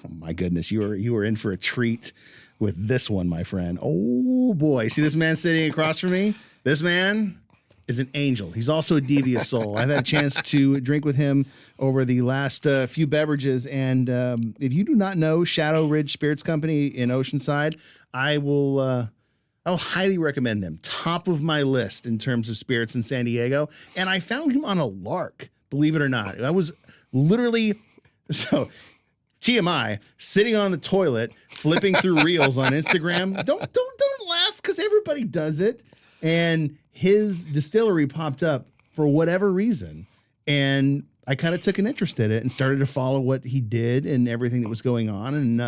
Oh my goodness, you are in for a treat with this one, my friend. Oh boy, see this man sitting across from me? This man is an angel. He's also a devious soul. I've had a chance to drink with him over the last few beverages, and if you do not know Shadow Ridge Spirits Company in Oceanside, I'll highly recommend them. Top of my list in terms of spirits in San Diego, and I found him on a lark. Believe it or not, I was literally so. TMI, sitting on the toilet, flipping through reels on Instagram. Don't laugh, because everybody does it. And his distillery popped up for whatever reason. And I kind of took an interest in it and started to follow what he did and everything that was going on. And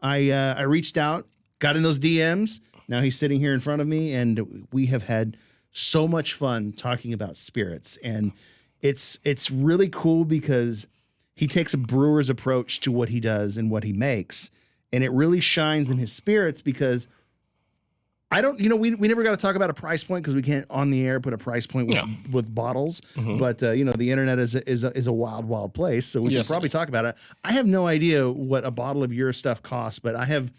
I reached out, got in those DMs. Now he's sitting here in front of me, and we have had so much fun talking about spirits. And it's really cool because he takes a brewer's approach to what he does and what he makes, and it really shines in his spirits because I don't, we never got to talk about a price point because we can't on the air put a price point with bottles, but the internet is a wild, wild place, so we can probably talk about it. I have no idea what a bottle of your stuff costs, but I have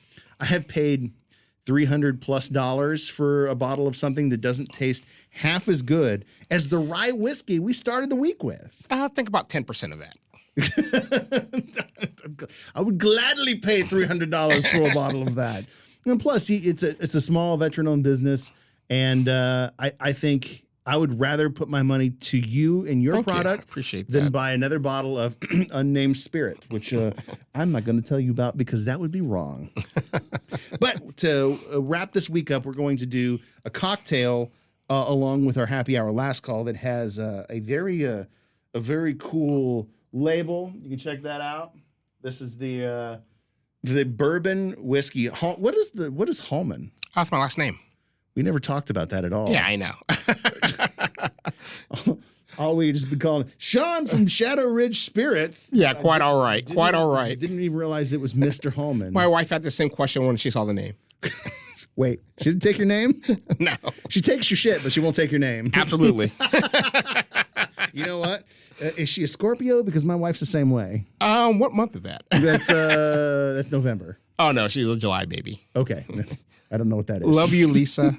paid $300+ for a bottle of something that doesn't taste half as good as the rye whiskey we started the week with. I think about 10% of that. I would gladly pay $300 for a bottle of that. And plus, it's a small veteran-owned business, and I think I would rather put my money to you and your product appreciate than that. buy another bottle of unnamed spirit, which I'm not going to tell you about because that would be wrong. But to wrap this week up, we're going to do a cocktail along with our happy hour last call that has a very cool label. You can check that out. This is the bourbon whiskey. What is Hallman? That's my last name. We never talked about that at all. Yeah, I know. All we just been calling Sean from Shadow Ridge Spirits. Yeah, quite all right. Quite all I right. didn't even realize it was Mr. Hallman. My wife had the same question when she saw the name. Wait, she didn't take your name? No. She takes your shit, but she won't take your name. Absolutely. You know what? Is she a Scorpio? Because my wife's the same way. What month is that? That's November. Oh, no, she's a July baby. Okay. I don't know what that is. Love you, Lisa.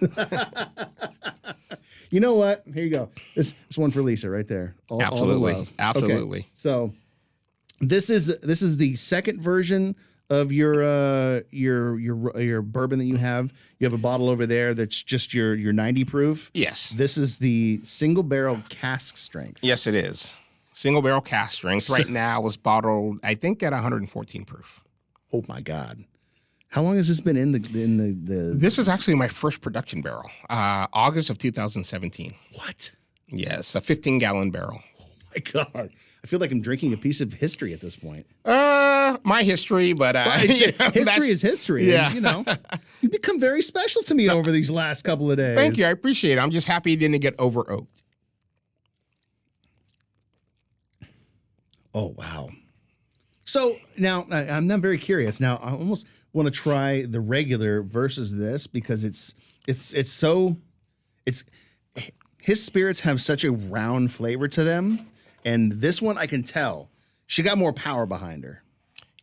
You know what? Here you go. This one for Lisa right there. Absolutely. All the love. Absolutely. Okay. So this is the second version of your bourbon that you have. You have a bottle over there that's just your 90 proof. Yes. This is the single barrel cask strength. Yes, it is. Single barrel cask strength. Right now is bottled, I think, at 114 proof. Oh my God. How long has this been in the This is actually my first production barrel. August of 2017. What? Yes, a 15-gallon barrel. Oh my God. I feel like I'm drinking a piece of history at this point. My history, but history is history. Yeah. And, you've become very special to me over these last couple of days. Thank you. I appreciate it. I'm just happy it didn't get over oaked. Oh, wow. So now I'm not very curious. Now I almost want to try the regular versus this because his spirits have such a round flavor to them, and this one I can tell she got more power behind her.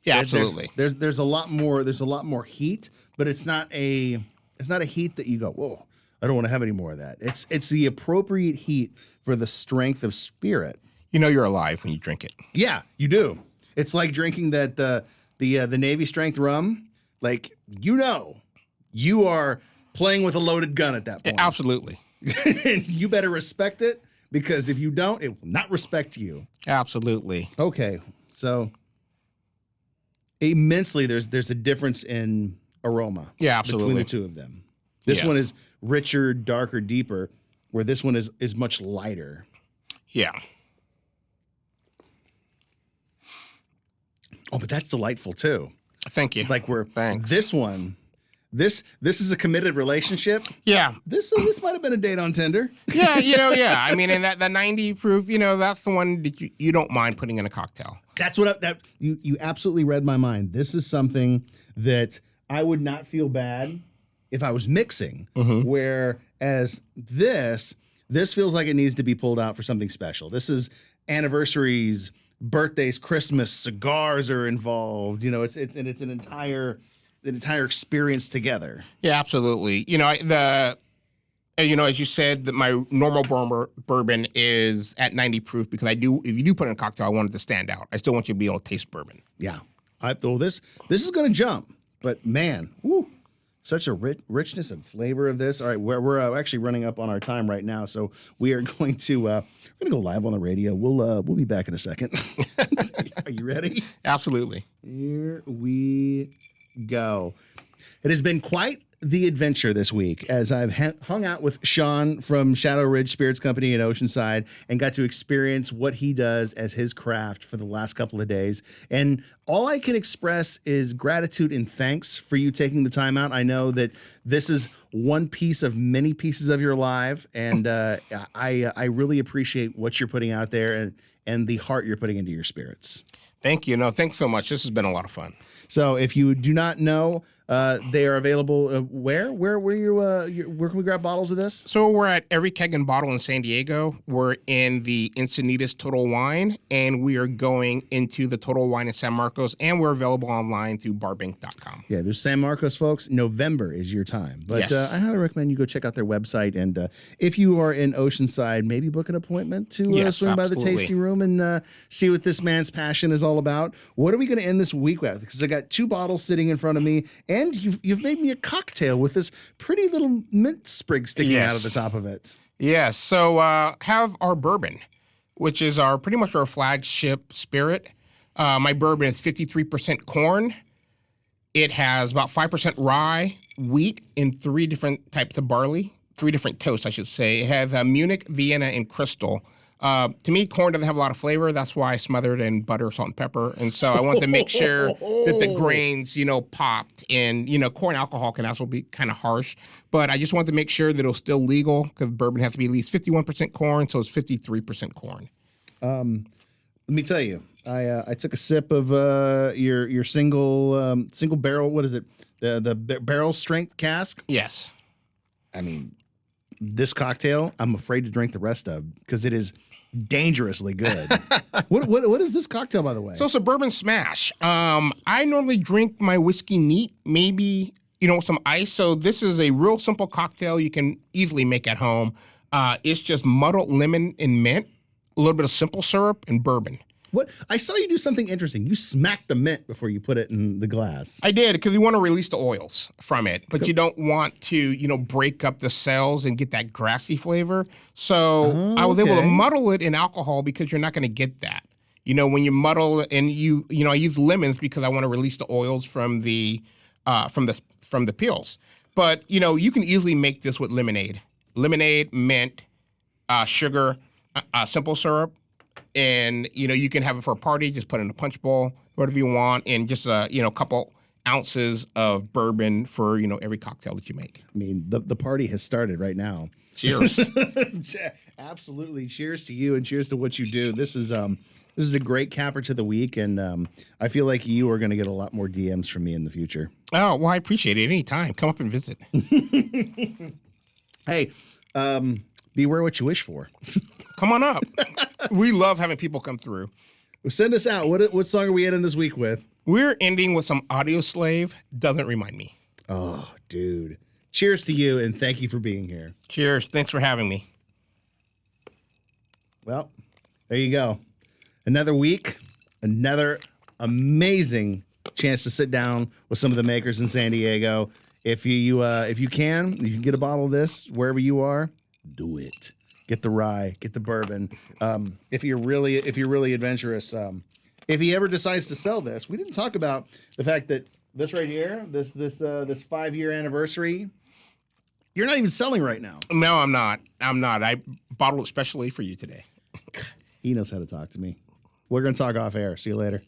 Yeah, absolutely. There's a lot more heat, but it's not a heat that you go, whoa, I don't want to have any more of that. It's the appropriate heat for the strength of spirit. You know you're alive when you drink it. Yeah, you do. It's like drinking that the Navy strength rum. Like, you are playing with a loaded gun at that point. Absolutely. And you better respect it, because if you don't, it will not respect you. Absolutely. Okay, so immensely there's a difference in aroma. Yeah, absolutely. Between the two of them. This one is richer, darker, deeper, where this one is much lighter. Yeah. Oh, but that's delightful too. Thank you. Like Thanks. This one, this is a committed relationship. Yeah. This might have been a date on Tinder. Yeah, yeah. I mean, and that 90 proof, that's the one that you don't mind putting in a cocktail. That's what you absolutely read my mind. This is something that I would not feel bad if I was mixing. Mm-hmm. Whereas this feels like it needs to be pulled out for something special. This is anniversaries, birthdays, Christmas, cigars are involved. You know, it's an entire experience together. Yeah, absolutely. As you said, that my normal bourbon is at 90 proof because if you do put in a cocktail, I want it to stand out. I still want you to be able to taste bourbon. Yeah. This is going to jump, but man, woo, such a richness and flavor of this. All right, we're actually running up on our time right now, so we are going to go live on the radio. We'll be back in a second. Are you ready? Absolutely. Here we go. It has been quite the adventure this week as I've hung out with Sean from Shadow Ridge Spirits Company in Oceanside and got to experience what he does as his craft for the last couple of days. And all I can express is gratitude and thanks for you taking the time out. I know that this is one piece of many pieces of your life, and I really appreciate what you're putting out there and the heart you're putting into your spirits. Thank you. No, thanks so much. This has been a lot of fun. So if you do not know, they are available. Where can we grab bottles of this? So we're at Every Keg and Bottle in San Diego. We're in the Encinitas Total Wine, and we are going into the Total Wine in San Marcos, and we're available online through barbink.com. Yeah, there's San Marcos, folks. November is your time. But yes. I highly recommend you go check out their website. And if you are in Oceanside, maybe book an appointment to swing by the tasting room and see what this man's passion is all about. What are we going to end this week with? Because I got 2 bottles sitting in front of me, and you've made me a cocktail with this pretty little mint sprig sticking out of the top of it. Yes. So have our bourbon, which is pretty much our flagship spirit. My bourbon is 53% corn. It has about 5% rye, wheat, and 3 different types of barley. 3 different toasts, I should say. It has Munich, Vienna, and Crystal. To me, corn doesn't have a lot of flavor. That's why I smothered in butter, salt, and pepper. And so I want to make sure that the grains, popped. And, corn alcohol can also be kind of harsh. But I just want to make sure that it was still legal because bourbon has to be at least 51% corn, so it's 53% corn. Let me tell you, I took a sip of your single barrel. What is it? The barrel strength cask? Yes. I mean, this cocktail, I'm afraid to drink the rest of because it is dangerously good. What is this cocktail, by the way? So it's a bourbon smash. I normally drink my whiskey neat, maybe, with some ice. So this is a real simple cocktail you can easily make at home. It's just muddled lemon and mint, a little bit of simple syrup, and bourbon. What I saw you do something interesting. You smacked the mint before you put it in the glass. I did because you want to release the oils from it, but you don't want to, break up the cells and get that grassy flavor. So I was able to muddle it in alcohol because you're not going to get that. When you muddle and I use lemons because I want to release the oils from the peels. But you can easily make this with lemonade, mint, sugar, simple syrup. And, you can have it for a party, just put it in a punch bowl, whatever you want, and just, a couple ounces of bourbon for, every cocktail that you make. I mean, the party has started right now. Cheers. Absolutely. Cheers to you and cheers to what you do. This is a great capper to the week, and I feel like you are going to get a lot more DMs from me in the future. Oh, well, I appreciate it. Anytime. Come up and visit. Hey, beware what you wish for. Come on up. We love having people come through. Well, send us out. What song are we ending this week with? We're ending with some Audio Slave, Doesn't Remind Me. Oh, dude. Cheers to you, and thank you for being here. Cheers. Thanks for having me. Well, there you go. Another week, another amazing chance to sit down with some of the makers in San Diego. If you can get a bottle of this wherever you are, do it. Get the rye, get the bourbon. If you're really adventurous, if he ever decides to sell this, we didn't talk about the fact that this right here, this 5-year anniversary, you're not even selling right now. No, I'm not. I bottled it specially for you today. He knows how to talk to me. We're gonna talk off air. See you later.